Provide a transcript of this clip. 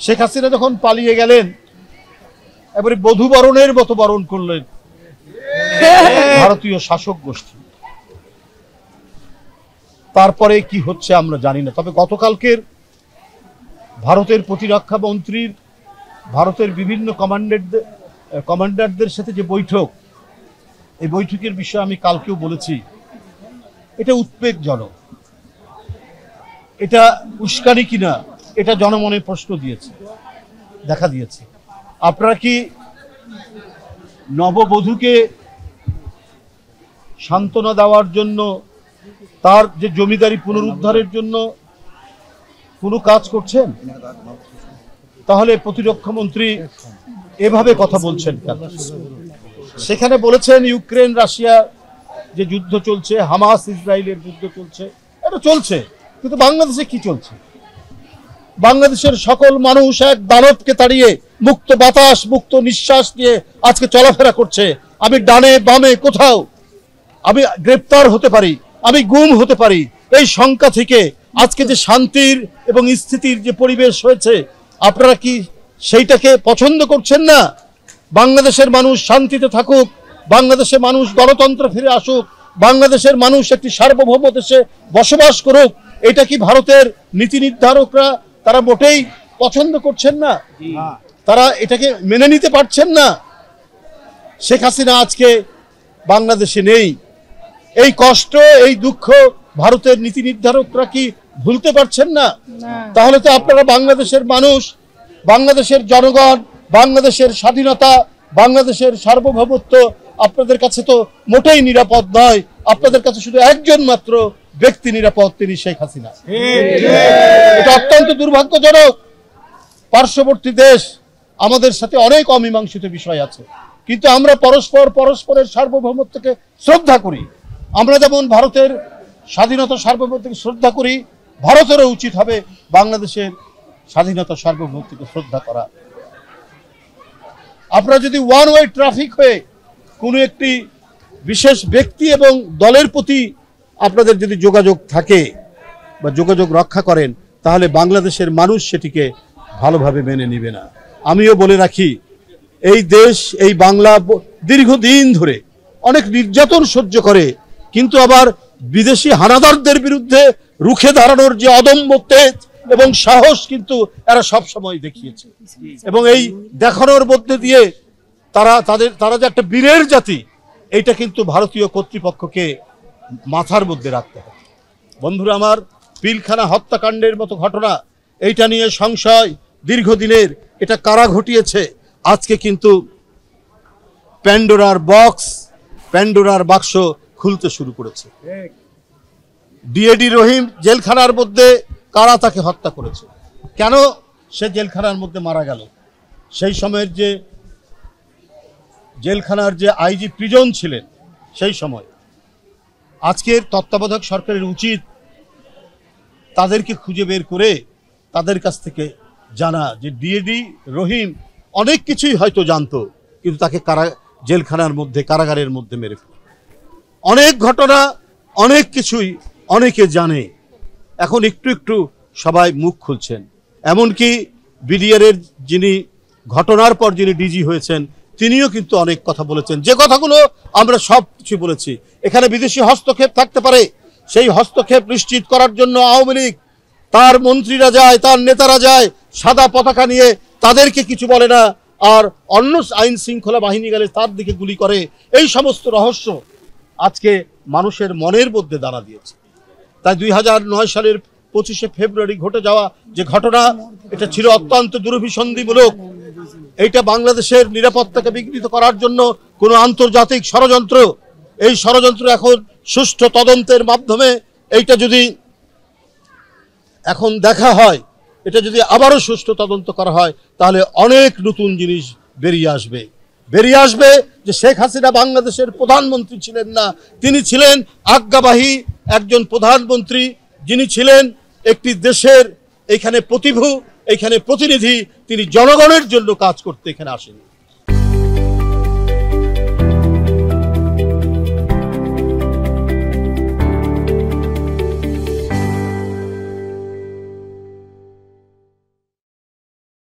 শেখ হাসিনা যখন পালিয়ে গেলেন এবারে বধূ বরণের মতো বরণ করলেন ভারতীয় শাসক গোষ্ঠী। তারপরে কি হচ্ছে আমরা জানি না। তবে গতকালকের ভারতের প্রতিরক্ষা মন্ত্রীর ভারতের বিভিন্ন কমান্ডারদের সাথে যে বৈঠক, এই বৈঠকের বিষয়ে আমি কালকেও বলেছি, এটা উদ্বেগজনক, এটা উস্কানি কিনা এটা জনমনে প্রশ্ন দেখা দিয়েছে। আপনারা কি নববধূকে সান্ত্বনা দেওয়ার জন্য, তার যে জমিদারি পুনরুদ্ধারের জন্য কোনো কাজ করছেন? তাহলে প্রতিরক্ষা মন্ত্রী এভাবে কথা বলছেন কেন? সেখানে বলেছেন ইউক্রেন রাশিয়া যে যুদ্ধ চলছে, হামাস ইসরায়েলের যুদ্ধ চলছে, এটা চলছে, কিন্তু বাংলাদেশে কি চলছে? বাংলাদেশের সকল মানুষ এক দানবকে তাড়িয়ে মুক্ত বাতাস, মুক্ত নিঃশ্বাস নিয়ে আজকে চলাফেরা করছে। আমি ডানে বামে কোথাও আমি গ্রেপ্তার হতে পারি, আমি গুম হতে পারি। এই শঙ্কা থেকে আজকে যে শান্তির এবং স্থিতির যে পরিবেশ হয়েছে, আপনারা কি সেইটাকে পছন্দ করছেন না? বাংলাদেশের মানুষ শান্তিতে থাকুক, বাংলাদেশের মানুষ গণতন্ত্র ফিরে আসুক, বাংলাদেশের মানুষ একটি সার্বভৌম দেশে বসবাস করুক, এটা কি ভারতের নীতি নির্ধারকরা তারা মোটেই পছন্দ করছেন না? তারা এটাকে মেনে নিতে পারছেন না। শেখ হাসিনা আজকে বাংলাদেশে নেই, এই কষ্ট, এই দুঃখ ভারতের নীতি নির্ধারকরা কি ভুলতে পারছেন না? তাহলে তো আপনারা বাংলাদেশের মানুষ, বাংলাদেশের জনগণ, বাংলাদেশের স্বাধীনতা, বাংলাদেশের সার্বভৌমত্ব আপনাদের কাছে তো মোটেই নিরাপদ নয়। আপনাদের কাছে শুধু একজন মাত্র ব্যক্তি নিরাপদ, তিনি শেখ হাসিনা। এটা অত্যন্ত দুর্ভাগ্যজনক। পার্শ্ববর্তী দেশ আমাদের সাথে অনেক অমীমাংসিত বিষয় আছে, কিন্তু আমরা পরস্পরের সার্বভৌমত্বকে শ্রদ্ধা করি। আমরা যেমন ভারতের স্বাধীনতা সার্বভৌমত্বকে শ্রদ্ধা করি, ভারতেরও উচিত হবে বাংলাদেশের স্বাধীনতা সার্বভৌমত্বকে শ্রদ্ধা করা। আপনারা যদি ওয়ান ওয়ে ট্রাফিক হয়ে কোনো একটি বিশেষ ব্যক্তি এবং দলের প্রতি আপনাদের যদি যোগাযোগ থাকে বা যোগাযোগ রক্ষা করেন, তাহলে বাংলাদেশের মানুষ সেটিকে ভালোভাবে মেনে নেবে না। আমিও বলে রাখি, এই দেশ, এই বাংলা দীর্ঘদিন ধরে অনেক নির্যাতন সহ্য করে, কিন্তু আবার বিদেশি হানাদারদের বিরুদ্ধে রুখে দাঁড়ানোর যে অদম্য তেজ এবং সাহস কিন্তু এরা সব সময় দেখিয়েছে। এবং এই দেখানোর মধ্যে দিয়ে তারা যে একটা বীরের জাতি, এইটা কিন্তু ভারতীয় কর্তৃপক্ষকে মাথার মধ্যে রাখতে হবে। বন্ধুরা আমার, পিলখানা হত্যাকাণ্ডের মতো ঘটনা, এইটা নিয়ে সংশয় দীর্ঘদিনের, এটা কারা ঘটিয়েছে? আজকে কিন্তু প্যান্ডোরার বাক্স খুলতে শুরু করেছে। ডিএডি রহিম জেলখানার মধ্যে কারা তাকে হত্যা করেছে, কেন সে জেলখানার মধ্যে মারা গেল? সেই সময়ের যে জেলখানার যে আইজি প্রিজন ছিলেন সেই সময়, আজকের তত্ত্বাবধায়ক সরকারের উচিত তাদেরকে খুঁজে বের করে তাদের কাছ থেকে জানা যে ডিএডি রহিম অনেক কিছুই হয়তো জানতো, কিন্তু তাকে জেলখানার মধ্যে, কারাগারের মধ্যে মেরে ফেলে। অনেক ঘটনা, অনেক কিছুই অনেকে জানে, এখন একটু একটু সবাই মুখ খুলছেন। এমনকি বিডিআরের যিনি ঘটনার পর যিনি ডিজি হয়েছেন, তিনিও কিন্তু অনেক কথা বলেছেন, যে কথাগুলো আমরা সব কিছু বলেছি। এখানে বিদেশি হস্তক্ষেপ থাকতে পারে, সেই হস্তক্ষেপ নিশ্চিত করার জন্য আওয়ামী লীগ, তার মন্ত্রীরা যায়, তার নেতারা যায় সাদা পতাকা নিয়ে, তাদেরকে কিছু বলে না, আর অন্য আইন শৃঙ্খলা বাহিনী গেলে তার দিকে গুলি করে। এই সমস্ত রহস্য আজকে মানুষের মনের মধ্যে দানা দিয়েছে। তাই 2009 সালের 25শে ফেব্রুয়ারি ঘটে যাওয়া যে ঘটনা, এটা ছিল অত্যন্ত দুরভিসন্ধিমূলক। এইটা বাংলাদেশের নিরাপত্তাকে বিঘ্নিত করার জন্য কোনো আন্তর্জাতিক ষড়যন্ত্র। এই ষড়যন্ত্র এখন সুষ্ঠু তদন্তের মাধ্যমে এইটা যদি এখন দেখা হয়, এটা যদি আবারও সুষ্ঠু তদন্ত করা হয়, তাহলে অনেক নতুন জিনিস বেরিয়ে আসবে যে শেখ হাসিনা বাংলাদেশের প্রধানমন্ত্রী ছিলেন না, তিনি ছিলেন আজ্ঞাবাহী একজন প্রধানমন্ত্রী, যিনি ছিলেন একটি দেশের এখানে প্রতিনিধি। তিনি জনগণের জন্য কাজ করতে এখানে আসেন।